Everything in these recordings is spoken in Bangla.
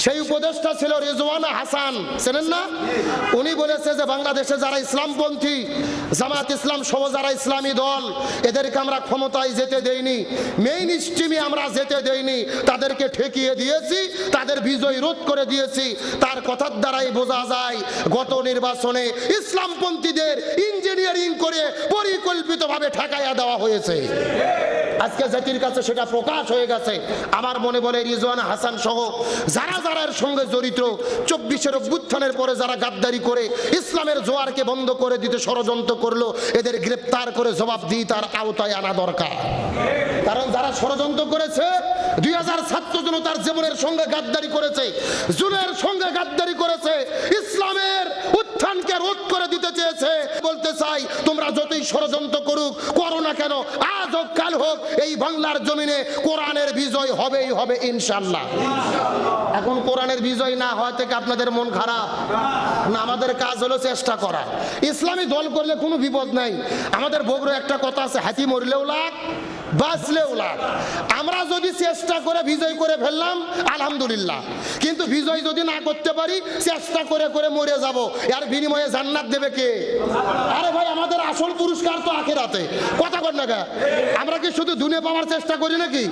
সেই উপদেষ্টা ছিল রিজওয়ানা হাসান, চেনেন না? উনি বলেছে যে বাংলাদেশে যারা ইসলামপন্থী, জামাত ইসলাম সহ যারা ইসলামী দল, এদেরকে আমরা ক্ষমতায় যেতে দেইনি, মেইন স্ট্রিমে আমরা যেতে দেইনি, তাদেরকে ঠেকিয়ে দিয়েছি, তাদের বিজয় রোধ করে দিয়েছি। তার কথার দ্বারাই বোঝা যায় গত নির্বাচনে ইসলামপন্থীদের ইঞ্জিনিয়ারিং করে পরিকল্পিতভাবে ঠেকাইয়া দেওয়া হয়েছে। আজকে জাতির কাছে সেটা প্রকাশ হয়ে গেছে। আমার মনে বলে রিজওয়ানা হাসান সহ যারা যারা এর সঙ্গে জড়িত, 24-এর অভ্যুত্থানের পরে যারা গাদ্দারি করে ইসলামের জোয়ারকে বন্ধ করে দিতে ষড়যন্ত্র করলো, এদের গ্রেপ্তার করে জবাবদিহিতার আওতায় আনা দরকার। কারণ যারা ষড়যন্ত্র করেছে, 2000 ছাত্র জনতার জীবনের সঙ্গে গাদ্দারি করেছে, জুনের সঙ্গে গাদ্দারি করেছে, ইসলামের উত্থানকে রোধ করে দিতে চেয়েছে। বলতে চাই, তোমরা যতই ষড়যন্ত্র করুক, করো না কেন, আজ হোক কাল হোক, এই বাংলার জমিনে কোরআনের বিজয় হবেই হবে ইনশাআল্লাহ। এখন কোরআনের বিজয় না হওয়া থেকে আপনাদের মন খারাপ না? আমাদের কাজ হলো চেষ্টা করা। ইসলামী দল করলে কোনো বিপদ নাই। আমাদের বগুড়া একটা কথা আছে, হাতি মরলেও লাখ, বাঁচলেও লাখ। আমরা যদি চেষ্টা করে বিজয় করে ফেললাম আলহামদুলিল্লাহ, কিন্তু বিজয় যদি না করতে পারি, চেষ্টা করে করে মরে যাব, এর বিনিময়ে জান্নাত দেবে কে? আরে ভাই, আমাদের আসল পুরস্কার তো আখিরাতে। কথা বল না গা, আমরা কি শুধু দুনিয়া পাওয়ার চেষ্টা করি নাকি?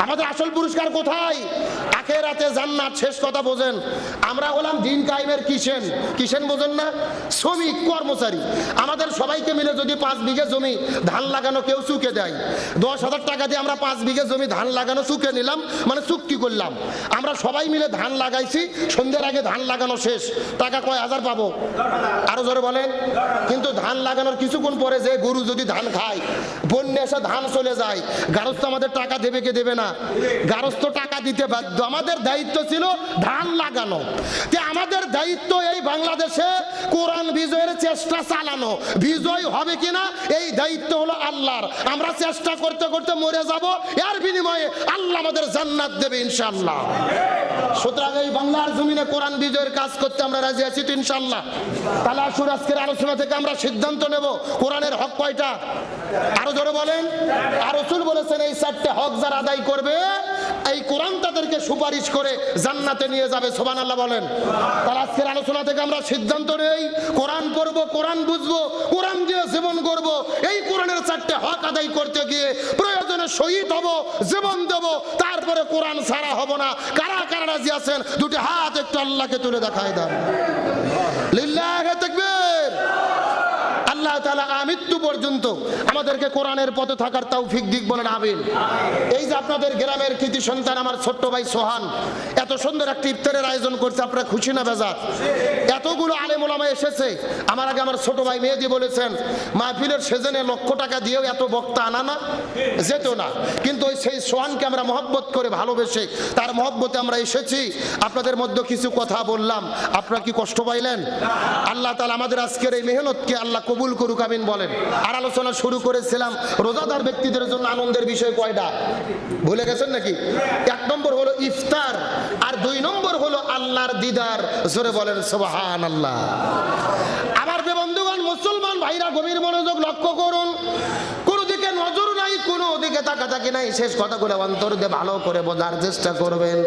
আমাদের আসল পুরস্কার কোথায়? আখিরাতে জান্নাত। শেষ কথা বোঝেন, আমরা হলাম দিন কায়েমের কিষেন। কিষেন বোঝেন না? শ্রমিক, কর্মচারী। আমাদের সবাইকে মিলে যদি 5 বিঘা জমি ধান লাগানো কেউ চুকে দেয়, 10,000 টাকা দিয়ে আমরা 5 বিঘা জমি ধান লাগানো চুকে নিলাম, মানে চুক্তি করলাম। আমরা সবাই মিলে ধান লাগাইছি, সন্ধ্যের আগে ধান লাগানো শেষ, টাকা কয় হাজার পাবো? আরো জোরে বলেন। কিন্তু ধান লাগানোর কিছুক্ষণ পরে যে গরু যদি ধান খায়, বন্যা এসে ধান চলে যায়, গারস্থ আমাদের টাকা দেবে কে দেবে না? গারস্থ টাকা দিতে বাধ্য। আমাদের দায়িত্ব ছিল ধান লাগানো। আমাদের দায়িত্ব এই বাংলাদেশে কোরআন বিজয়ের চেষ্টা চালানো। বিজয় হবে কিনা এই দায়িত্ব হলো আল্লাহর। আমরা চেষ্টা করতে করতে মরে যাব, এর বিনিময়ে আল্লাহ আমাদের জান্নাত দেবে ইনশাআল্লাহ। সুতরাং এই বাংলার জমিনে কোরআন বিজয়ের কাজ করতে আমরা রাজি আছি তো ইনশাআল্লাহ। তাহলে আসুন আজকের আলোচনা থেকে আমরা সিদ্ধান্ত নেব, কোরআনের হক কয়টা? আরো জোরে বলেন। আর রাসূল বলেছেন, এই 4টে হক যারা আদায় করবে, এই কোরআন তাদেরকে সুপারিশ করে জান্নাতে নিয়ে যাবে। সুবহানাল্লাহ বলেন। তাহলে আজকের আলোচনা থেকে আমরা সিদ্ধান্ত নেই, কোরআন পড়বো, কোরআন বুঝবো, কোরআন দিয়ে জীবন করব। এই কোরআনের 4টে হক আদায় করতে গিয়ে প্রয়োজনে শহীদ হব, জীবন দেব, তারপরে কোরআন ছাড়া হব না। কারা কারা রাজি আছেন? দুটি হাত একটু আল্লাহকে তুলে দেখায় দেন। লিল্লাহি তাকবীর। আল্লাহ তাআলা আমৃত্যু পর্যন্ত আমাদেরকে কোরআনের পথে থাকার তৌফিক দিক, বলেন আমিন। এই যে আপনাদের গ্রামের কৃতি সন্তান আমার ছোট্ট ভাই সোহান এত সুন্দর একটা ইফতারের আয়োজন করছে, আপনারা খুশি না বেজার? এতগুলো আলেম ওলামা এসেছে। আমার আগে আমার ছোট ভাই মেহেদি বলেছেন, মাহফিলের সেজনে লক্ষ টাকা দিয়েও এত বক্তা আনা না যেত না। কিন্তু ওই সেই সোহানকে আমরা মহব্বত করে ভালোবেসে তার মহব্বতে আমরা এসেছি। আপনাদের মধ্যে কিছু কথা বললাম, আপনারা কি কষ্ট পাইলেন? আল্লাহ তাআলা আমাদের আজকের এই মেহনতকে আল্লাহ কবুল করুক, আমিন বলেন। আর আলোচনা শুরু করেছিলাম রোজাদার ব্যক্তিদের জন্য আনন্দের বিষয় কয়টা? ভুলে গেছেন নাকি? 1 নম্বর হলো ইফতার, আর 2 নম্বর হলো আল্লাহর দিদার। জোরে বলেন সুবহানাল্লাহ। আমার বন্ধুগণ, মুসলমান ভাইরা, গভীর মনোযোগ লক্ষ্য করুন। কোন দিকে নজর নাই, কোন দিকে তাকাতাকি নাই। শেষ কথাগুলো অন্তর দিয়ে ভালো করে বোঝার চেষ্টা করবেন।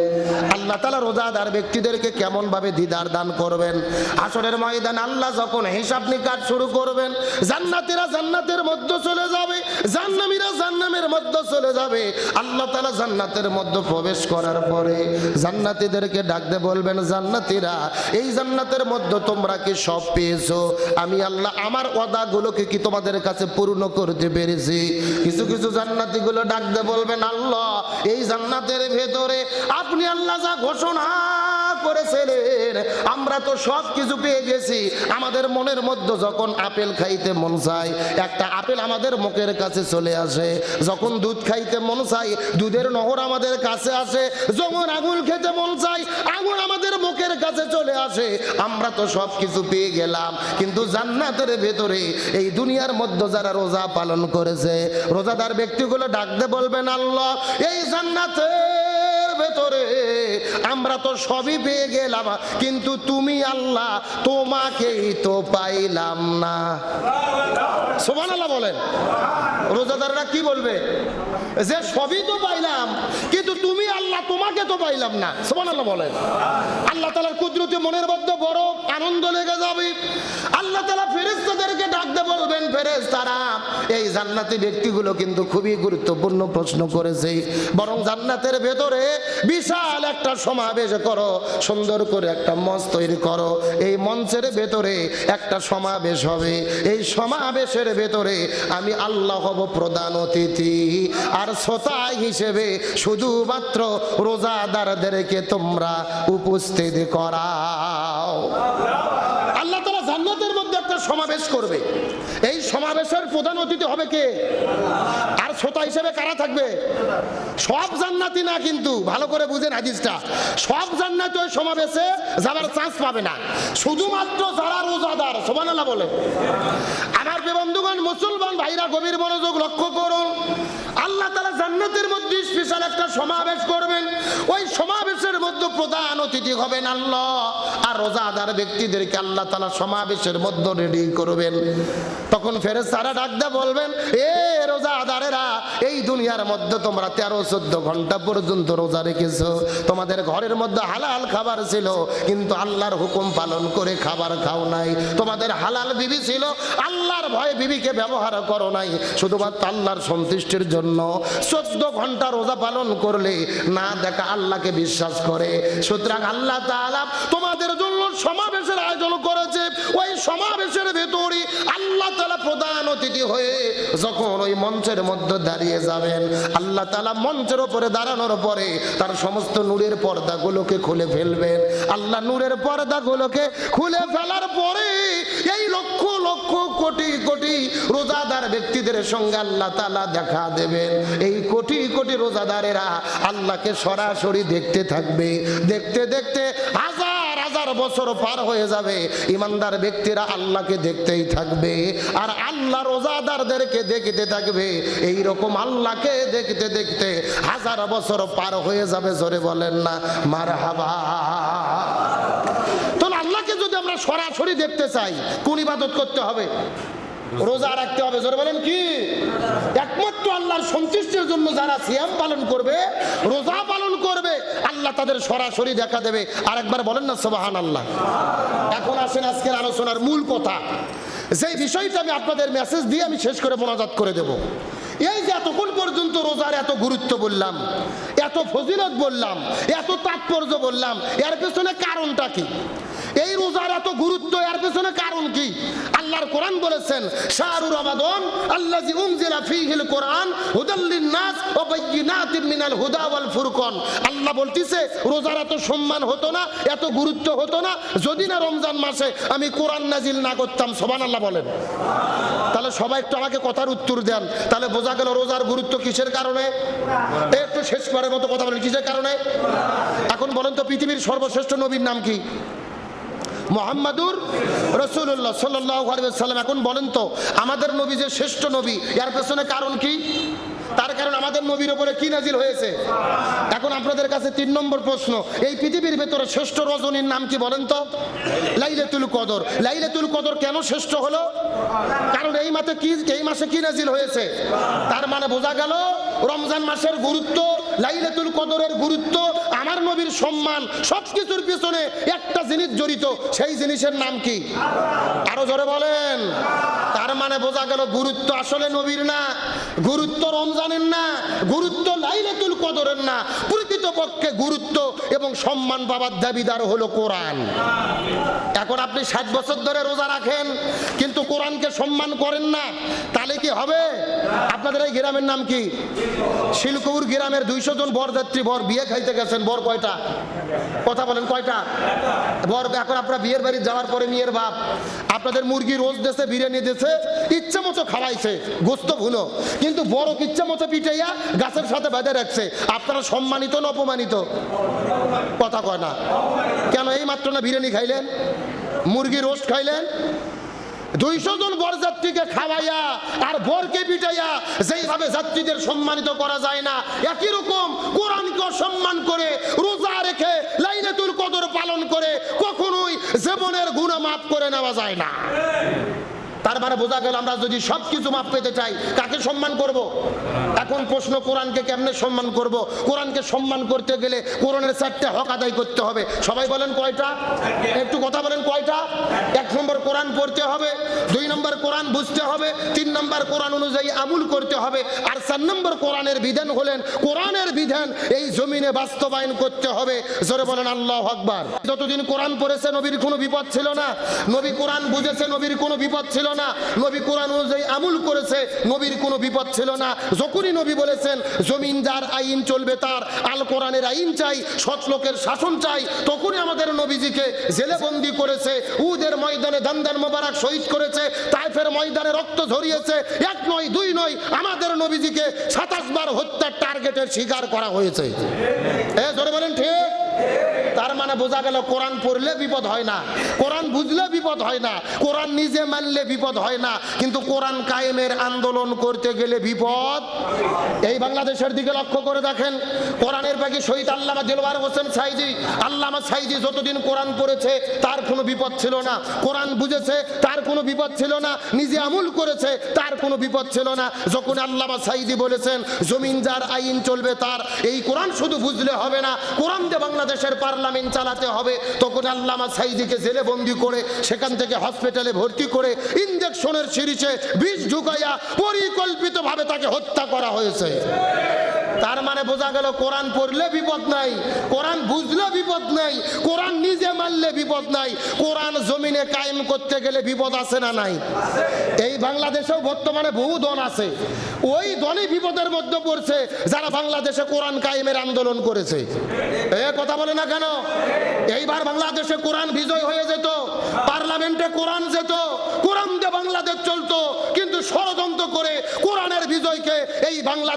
আল্লাহ তাআলা রোজাদার ব্যক্তিদেরকে কেমন ভাবে দিদার দান করবেন। হাসরের ময়দানে আল্লাহ যখন হিসাব নিকাশ শুরু করবেন, জান্নাতীরা জান্নাতের মধ্যে চলে যাবে, জাহান্নামীরা জাহান্নামের মধ্যে চলে যাবে। আল্লাহ তাআলা জান্নাতের মধ্যে প্রবেশ করার পরে জান্নাতীদেরকে ডাকতে বলবেন, জান্নাতীরা, এই জান্নাতের মধ্যে তোমরা কি সব পেয়েছো? আমি আল্লাহ আমার ওয়াদাগুলোকে কি তোমাদের কাছে পূর্ণ করতে পেরেছি? কিছু কিছু জান্নাতীগুলো ডাকতে বলবেন, আল্লাহ, এই জান্নাতের ভেতরে আপনি আল্লাহ যা ঘোষণা করেছিলেন আমরা তো সব কিছু পেয়ে গেছি। আমাদের মনের মধ্যে যখন আপেল খাইতে মন চায়, একটা আপেল আমাদের মুখের কাছে চলে আসে। যখন দুধ খাইতে মন চায়, দুধের নহর আমাদের কাছে আসে। যখন আঙুর খেতে মন চায়, আঙুর আমাদের মুখের কাছে চলে আসে। আমরা তো সব কিছু পেয়ে গেলাম, কিন্তু জান্নাতের ভেতরে এই দুনিয়ার মধ্যে যারা রোজা পালন করেছে, রোজাদার ব্যক্তিগুলো ডাকতে বলবেন, আল্লাহ, এই জান্নাতের ভেতরে আমরা তো সবই পেয়ে গেলাম, কিন্তু তুমি আল্লাহ তোমাকেই তো পাইলাম না। সুবহানাল্লাহ বলেন। রোজাদাররা কি বলবে? যে সবই তো পাইলাম, কিন্তু তুমি আল্লাহ তোমাকে তো পাইলাম না। সুবহানাল্লাহ বলেন। আল্লাহ তাআলার কুদরতে মনের মধ্যে বড় আনন্দ লেগে যাবে। আল্লাহ তাআলা ফেরেশতাদেরকে ডাকতে বলবেন, ফেরেশতারা এই জান্নাতি ব্যক্তিগুলো কিন্তু খুবই গুরুত্বপূর্ণ প্রশ্ন করেছে, বরং জান্নাতের ভেতরে বিশাল একটা সমাবেশ করো, সুন্দর করে একটা মঞ্চ তৈরি করো। এই মঞ্চের ভেতরে একটা সমাবেশ হবে, এই সমাবেশের ভেতরে আমি আল্লাহ হব প্রধান অতিথি, আর শ্রোতা হিসেবে শুধুমাত্র রোজাদারদেরকে তোমরা উপস্থিত করাও। আল্লাহ তাআলা জান্নাতের মধ্যে একটা সমাবেশ করবে, এই সমাবেশের প্রধান অতিথি হবে কে? আর শ্রোতা হিসেবে কারা থাকবে? সব জান্নাতি না, কিন্তু ভালো করে বুঝেন হাদিসটা, সব জান্নাতি ওই সমাবেশে যাবার চান্স পাবে না, শুধুমাত্র যারা রোজাদার। সুবহানাল্লাহ বলে। আমার বন্ধুগণ, মুসলমান ভাইরা গভীর মনোযোগ লক্ষ্য করুন। আল্লাহ তাআলা জান্নাতের মধ্যে স্পেশাল একটা সমাবেশ করবেন, ওই সমাবেশের মধ্যে প্রধান অতিথি হবেন আল্লাহ, আর রোজাদার ব্যক্তিদেরকে আল্লাহ তাআলা সমাবেশের মধ্যে রেডি করবেন। তখন ফেরেশতারা ডাকতে বলবেন, এ রোজাদারেরা, এই দুনিয়ার মধ্যে তোমরা 13-14 ঘন্টা পর্যন্ত রোজা রেখেছো, তোমাদের ঘরের মধ্যে হালাল খাবার ছিল, কিন্তু আল্লাহর হুকুম পালন করে খাবার খাও নাই। তোমাদের হালাল বিবি ছিল, আল্লাহর ভয়ে বিবিকে ব্যবহার করো নাই, শুধুমাত্র আল্লাহর সন্তুষ্টির জন্য 14 ঘন্টা রোজা পালন করলে না দেখা আল্লাহকে বিশ্বাস করে। সুতরাং আল্লাহ তাআলা তোমাদের জন্য সমাবেশের আয়োজন করেছে, ওই সমাবেশের ভেতরে আল্লাহ তাআলা প্রধান অতিথি হয়ে যখন ওই মঞ্চের মধ্যে দাঁড়িয়ে যাবেন, আল্লাহ তাআলা মঞ্চের উপরে দাঁড়ানোর পরে তার সমস্ত নূরের পর্দাগুলোকে খুলে ফেলবেন। আল্লাহ নূরের পর্দাগুলোকে খুলে ফেলার পরে এই লক্ষ লক্ষ কোটি কোটি রোজাদার ব্যক্তিদের সঙ্গে আল্লাহ তাআলা দেখা দেবেন। এই কোটি কোটি রোজাদারেরা আল্লাহকে সরাসরি দেখতে থাকবে, দেখতে দেখতে হাজার হাজার বছর পার হয়ে যাবে, ইমানদার ব্যক্তিরা আল্লাহকে দেখতেই থাকবে, আর আল্লাহ রোজাদারদেরকে দেখতে থাকবে। এই রকম আল্লাহকে দেখতে দেখতে হাজার বছর পার হয়ে যাবে। জোরে বলেন না মারহাবা। তো আল্লাহকে যদি আমরা সরাসরি দেখতে চাই, কোন ইবাদত করতে হবে? রোজা রাখতে হবে। জোরে বলেন কি? একমাত্র আল্লাহর সন্তুষ্টির জন্য যারা সিয়াম পালন করবে, রোজা পালন করবে, আল্লাহ তাদের সরাসরি দেখা দেবে। আরেকবার বলেন না সুবহানাল্লাহ। এখন আসেন আজকের আলোচনার মূল কথা, যেই বিষয়টা আমি আপনাদের মেসেজ দিয়ে আমি শেষ করে মোনাজাত করে দেব। এই যে এতক্ষণ পর্যন্ত রোজার এত গুরুত্ব বললাম, এত ফজিলত বললাম, এত তাৎপর্য বললাম, এর পেছনে কারণটা কি? এই রোজার এত গুরুত্ব, এর পেছনে কারণ কি? আল্লাহর কোরআন বলেছেন, শাহরু রমাদান আল্লাযী উনজিলা ফীহিল কোরআন হুদাল লিন-নাস ওয়া বাইয়িনাতিন মিনাল হুদা ওয়াল ফুরকান। আল্লাহ বলতিছে রোজার এত সম্মান হতো না, এত গুরুত্ব হতো না যদি না রমজান মাসে আমি কোরআন নাজিল না করতাম। সুবহানাল্লাহ বলেন। তাহলে সবাই একটু আমাকে কথার উত্তর দেন, তাহলে বোঝা গেল রোজার গুরুত্ব কিসের কারণে। একটু শেষ করার মতো কথা বলেন, কিসের কারণে? এখন বলেন তো, পৃথিবীর সর্বশ্রেষ্ঠ নবীর নাম কি? মুহাম্মাদুর রাসূলুল্লাহ সাল্লাল্লাহু আলাইহি ওয়াসাল্লাম। এখন বলেন তো, আমাদের নবী যে শ্রেষ্ঠ নবী, এর পেছনে কারণ কি? তার কারণ আমাদের নবীর উপরে কি নাজিল হয়েছে। এখন আপনাদের কাছে 3 নম্বর প্রশ্ন, এই পৃথিবীর ভেতরে শ্রেষ্ঠ রজনীর নাম কি বলেন তো? লাইলাতুল কদর। লাইলাতুল কদর কেন শ্রেষ্ঠ হলো? কারণ এই মাসে কি নাজিল হয়েছে। তার মানে বোঝা গেল রমজান মাসের গুরুত্ব, লাইলাতুল কদরের গুরুত্ব, আমার নবীর সম্মান, সবকিছুর পিছনে একটা জিনিস জড়িত, সেই জিনিসের নাম কি? আরো জোরে বলেন। তার মানে বোঝা গেল গুরুত্ব আসলে নবীর না, গুরুত্ব রমজানের না, গুরুত্ব লাইলাতুল কদরের না, প্রকৃতপক্ষে গুরুত্ব এবং সম্মান পাবার দাবিদার হলো কোরআন। এখন আপনি 60 বছর ধরে রোজা রাখেন কিন্তু কোরআনকে সম্মান করেন না, তাহলে কি হবে? আপনাদের এই গ্রামের নাম কি? শিলকুর গ্রামের 200 জন বরযাত্রী বর বিয়ে খাইতে গেছেন। বর কয়টা? কথা বলেন, কয়টা বর? এখন আপনারা বিয়ের বাড়ি যাওয়ার পরে মেয়ের বাপ আপনাদের মুরগি রোজ দেশে, বিরিয়ানি দেশে, ইচ্ছা মতো খাওয়াইছে, গোস্ত ভুনো, কিন্তু বড় ইচ্ছা মতো পিটাইয়া গাছের সাথে বেঁধে রাখছে। আপনারা সম্মানিত না অপমানিত? কথা কয় না কেন? এই মাত্র না বিরিয়ানি খাইলেন, মুরগি রোস্ট খাইলেন, 200 জন বরযাত্রীকে খাওয়াইয়া আর বরকে পিটাইয়া যেইভাবে যাত্রীদের সম্মানিত করা যায় না, একই রকম কোরআনকে সম্মান করে রোজা রেখে লাইলাতুল কদর পালন করে কখনোই জীবনের গুনাহ মাফ করে নেওয়া যায় না। তার মানে বোঝা গেল আমরা যদি সবকিছু মাপ পেতে চাই কাকে সম্মান করব? এখন প্রশ্ন, কোরআনকে কেমনে সম্মান করব? কোরআনকে সম্মান করতে গেলে কোরআনের 4টে হক আদায় করতে হবে। সবাই বলেন কয়টা? একটু কথা বলেন কয়টা? 1 নম্বর কোরআন পড়তে হবে, 2 নম্বর কোরআন বুঝতে হবে, 3 নম্বর কোরআন অনুযায়ী আমল করতে হবে, আর 4 নম্বর কোরআনের বিধান হলেন কোরআনের বিধান এই জমিনে বাস্তবায়ন করতে হবে। জোরে বলেন আল্লাহু আকবার। যতদিন কোরআন পড়েছে নবীর কোনো বিপদ ছিল না, নবী কোরআন বুঝেছে নবীর কোনো বিপদ ছিল না, নবী কোরআন অনুযায়ী আমল করেছে নবীর কোনো বিপদ ছিল না। যখনই নবী বলেছেন জমিন যার আইন চলবে তার, আল কোরআনের আইন চাই, সৎ লোকের শাসন চাই, তখনই আমাদের নবীজিকে জেলে বন্দী করেছে, উহুদের ময়দানে দান্দান মোবারক শহীদ করেছে, তায়েফের ময়দানে রক্ত ঝরিয়েছে। 1 নয় 2 নয়, আমাদের নবীজিকে 27 বার হত্যার টার্গেটের শিকার করা হয়েছে। জোরে বলেন ঠিক? তার মানে বোঝা গেল কোরআন পড়লে বিপদ হয় না, কোরআন বুঝলে বিপদ হয় না, কোরআন নিজে মানলে বিপদ হয় না, কিন্তু কোরআন কায়েমের আন্দোলন করতে গেলে বিপদ। এই বাংলাদেশের দিকে লক্ষ্য করে দেখেন, কোরআনের বাকি শহীদ আল্লামা দেলওয়ার হোসেন সাইদি, আল্লামা সাইদি যতদিন কোরআন পড়েছে তার কোনো বিপদ ছিল না, কোরআন বুঝেছে তার কোনো বিপদ ছিল না, নিজে আমল করেছে তার কোনো বিপদ ছিল না। যখন আল্লামা সাইদি বলেছেন জমিন যার আইন চলবে তার, এই কোরআন শুধু বুঝলে হবে না, কোরআন দিয়ে বাংলাদেশের পার্লামেন্ট চালাতে হবে, তখন আল্লামা সাইদিকে জেলে বন্দী করে সেখান থেকে হসপিটালে ভর্তি করে ইনজেকশনের সিরিজে বিষ ঢুকাইয়া পরিকল্পিতভাবে তাকে হত্যা করা হয়েছে। তার মানে বোঝা গেল কোরআন পড়লে বিপদ নাই, কোরআন বুঝলে বিপদ নাই, কোরআন নিজে মানলে বিপদ নাই, কোরআন জমিনে কায়েম করতে গেলে বিপদ আছে না নাই? এই বাংলাদেশেও বর্তমানে বহু দল আছে, ওই দলই বিপদের মধ্যে পড়ছে যারা বাংলাদেশে কোরআন কায়েমের আন্দোলন করেছে। কথা বলে না কেন? এইবার বাংলাদেশে কোরআন বিজয় হয়ে যেত, পার্লামেন্টে কোরআন যেত, কোরআন দিয়ে বাংলাদেশ চলতো, কিন্তু ষড়যন্ত্র করে কোরআনের বিজয়কে এই বাংলাদেশ